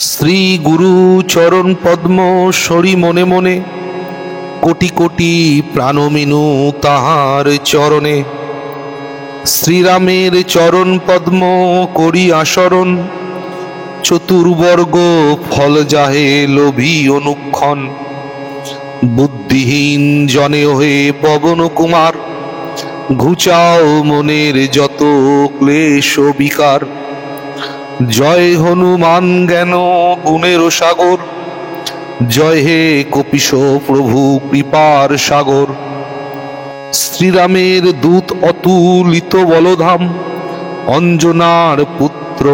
শ্রী গুরু চরণ পদ্ম সরি মনে মনে, কোটি কোটি প্রাণমিনু তাহার চরণে। শ্রীরামের চরণ পদ্ম করি আশরণ, চতুর্বর্গ ফল যাহে লোভী অনুক্ষণ। বুদ্ধিহীন জনে হয়ে পবন কুমার, ঘুচাও মনের যত ক্লেশ বিকার। জয় হনুমান জ্ঞান গুণের সাগর, জয় হে কপিশ প্রভু কৃপার সাগর। শ্রীরামের দূত অতুলিত বলধাম, অঞ্জনার পুত্র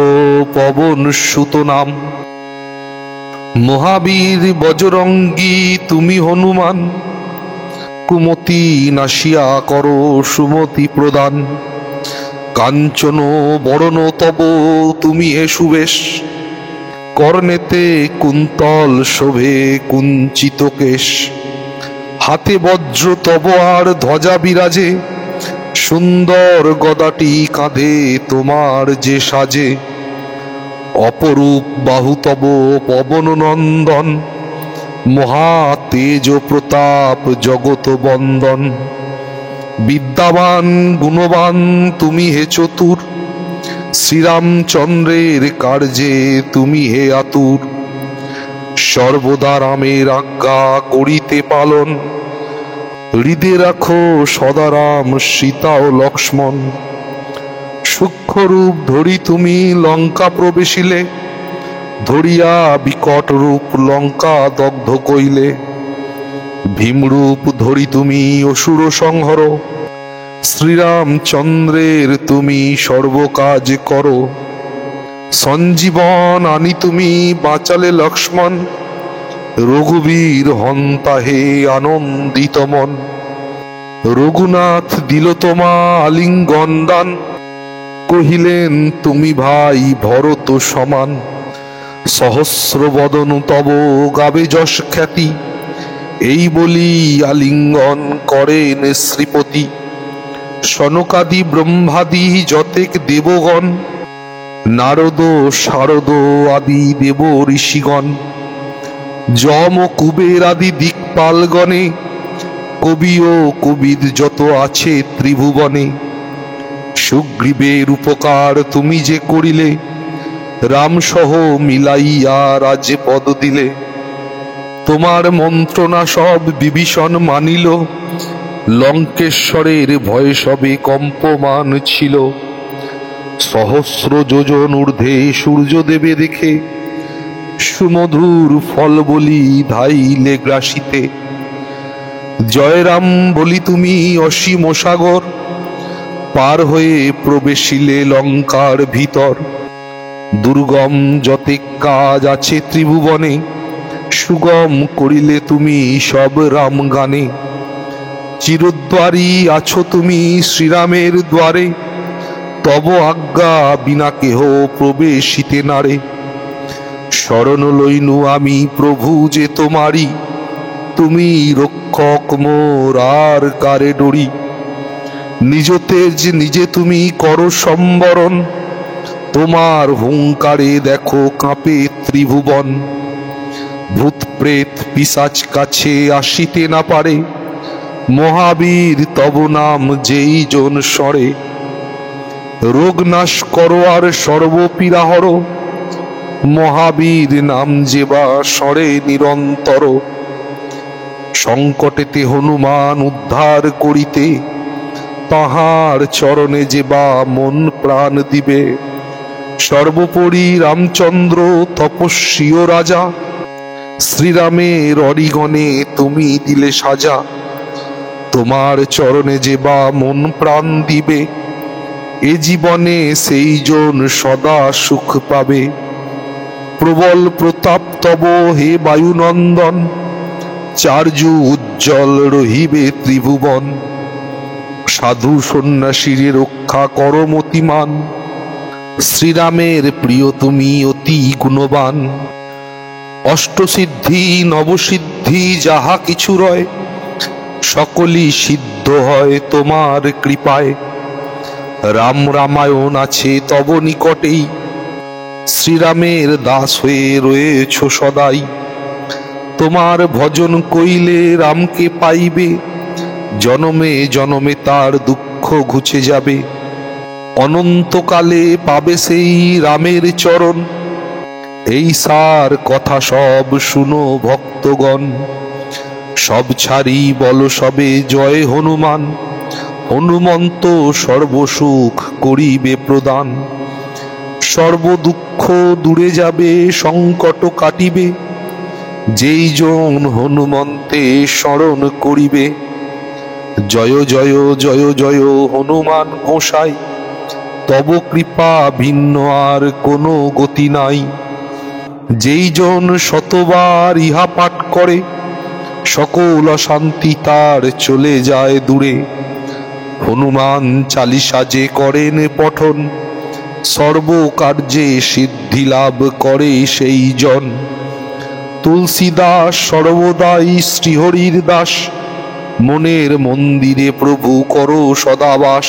পবন সুত নাম। মহাবীর বজরঙ্গী তুমি হনুমান, কুমতি নাশিয়া করো সুমতি প্রদান। কাঞ্চন বরণ তব তুমি হে সুবেশ, কর্ণেতে কুন্তল শোভে কুঞ্চিত কেশ। হাতে বজ্র তব আর ধ্বজা বিরাজে, সুন্দর গদাটি কাঁধে তোমার যে সাজে। অপরূপ বাহু তব পবন নন্দন, মহা তেজ প্রতাপ জগত বন্দন। বিদ্যাবান গুণবান তুমি হে চতুর, শ্রীরামচন্দ্রের কার্যে তুমি হে আতুর। সর্বদা রামের আজ্ঞা করিতে পালন, হৃদে রাখো সদা রাম সীতা ও লক্ষ্মণ। সূক্ষ্মরূপ ধরি তুমি লঙ্কা প্রবেশিলে, ধরিয়া বিকট রূপ লঙ্কা দগ্ধ কইলে। ভীমরূপ ধরি তুমি অসুর সংহর, শ্রীরামচন্দ্রের তুমি সর্বকাজ করো। সঞ্জীবন আনি তুমি বাঁচালে লক্ষ্মণ, রঘুবীর হন্তা হে আনন্দিত মন। রঘুনাথ দিল তোমা আলিঙ্গন দান, কহিলেন তুমি ভাই ভরত সমান। সহস্র বদন তব গাবে যশ খ্যাতি, এই বলি আলিঙ্গন করেন শ্রীপতি। সনকাদি ব্রহ্মাদি যতেক দেবগণ, নারদ শারদ আদি দেব ঋষিগণ। যম কুবের আদি দিকপালগণে, কবি ও কবিদ যত আছে ত্রিভুবনে। সুগ্রীবের উপকার তুমি যে করিলে, রামসহ মিলাইয়া রাজ্যে পদ দিলে। তোমার মন্ত্রণা সব বিভীষণ মানিল, লঙ্কেশ্বরের ভয়ে সবে কম্পমান ছিল। সহস্র যোজন ঊর্ধ্বে সূর্যদেবে দেখে, সুমধুর ফল বলি ধাইলে গ্রাসিতে। জয়রাম বলি তুমি অসীম সাগর, পার হয়ে প্রবেশিলে লঙ্কার ভিতর। দুর্গম যতেক কাজ আছে ত্রিভুবনে, সুগম করিলে তুমি সব রাম গানে। চিরদ্বারী আছো তুমি শ্রীরামের দ্বারে, তব আজ্ঞা বিনা কেহ প্রবেশিতে নারে। শরণ লইনু আমি প্রভু যে তোমারি, তুমি রক্ষক মোর আর কারে ডরি। নিজ তেজ নিজে তুমি করো সম্বরণ, তোমার হুঙ্কারে দেখো কাঁপে ত্রিভুবন। ভূত প্রেত পিশাচ কাছে আসিতে না পারে, মহাবীর তব নাম যেই জন স্বরে। রোগ নাশ করো আর সর্বপীড়া হর, মহাবীর নাম যেবা স্বরে নিরন্তর। সংকটেতে হনুমান উদ্ধার করিতে, তাহার চরণে যেবা মন প্রাণ দিবে। সর্বোপরি রামচন্দ্র তপস্বী ও রাজা, শ্রীরামের অরিগণে তুমি দিলে সাজা। তোমার চরণে যেবা মন প্রাণ দিবে, এ জীবনে সেই জন সদা সুখ পাবে। প্রবল প্রতাপ তব হে বায়ুনন্দন, চার্যু উজ্জ্বল রহিবে ত্রিভুবন। সাধু সন্ন্যাসীর রক্ষা কর মতিমান, শ্রীরামের প্রিয় তুমি অতি গুণবান। অষ্টসিদ্ধি নবসিদ্ধি যাহা কিছু রয়, সকলই সিদ্ধ হয় তোমার কৃপায়। রাম রামায়ণ আছে তব নিকটেই, শ্রীরামের দাস হয়ে রয়েছ সদাই, তোমার ভজন কইলে রামকে পাইবে, জনমে জনমে তার দুঃখ ঘুচে যাবে। অনন্তকালে পাবে সেই রামের চরণ, এই সার কথা সব শুনো ভক্তগণ। সব ছাড়ি বল সবে জয় হনুমান, হনুমন্ত সর্বসুখ করিবে প্রদান। সর্বদুঃখ দূরে যাবে, সংকট কাটিবে, যেই জন হনুমন্তে স্মরণ করিবে। জয় জয় জয় জয় হনুমান গোসাই, তব কৃপা ভিন্ন আর কোনো গতি নাই। যেই জন শতবার ইহা পাঠ করে, সকল অশান্তি তার চলে যায় দূরে। হনুমান চালিসা যে করেন পঠন, সর্বকার্যে সিদ্ধি লাভ করে সেই জন। তুলসীদাস সর্বদাই শ্রীহরির দাস, মনের মন্দিরে প্রভু করো সদাবাস।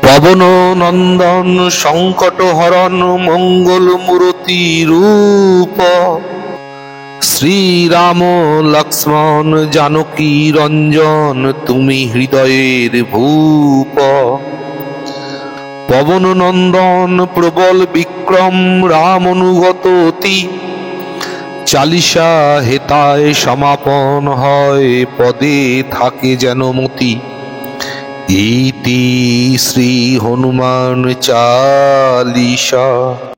পবন নন্দন সংকট হরণ, মঙ্গল মূরতি রূপ, শ্রীরাম লক্ষ্মণ জানকী রঞ্জন, তুমি হৃদয়ের ভূপ। পবন নন্দন প্রবল বিক্রম, রাম অনুগত অতি, চালিসা হেতায় সমাপন হয়, পদে থাকে যেন মতি। ইতি শ্রী হনুমান চালিসা।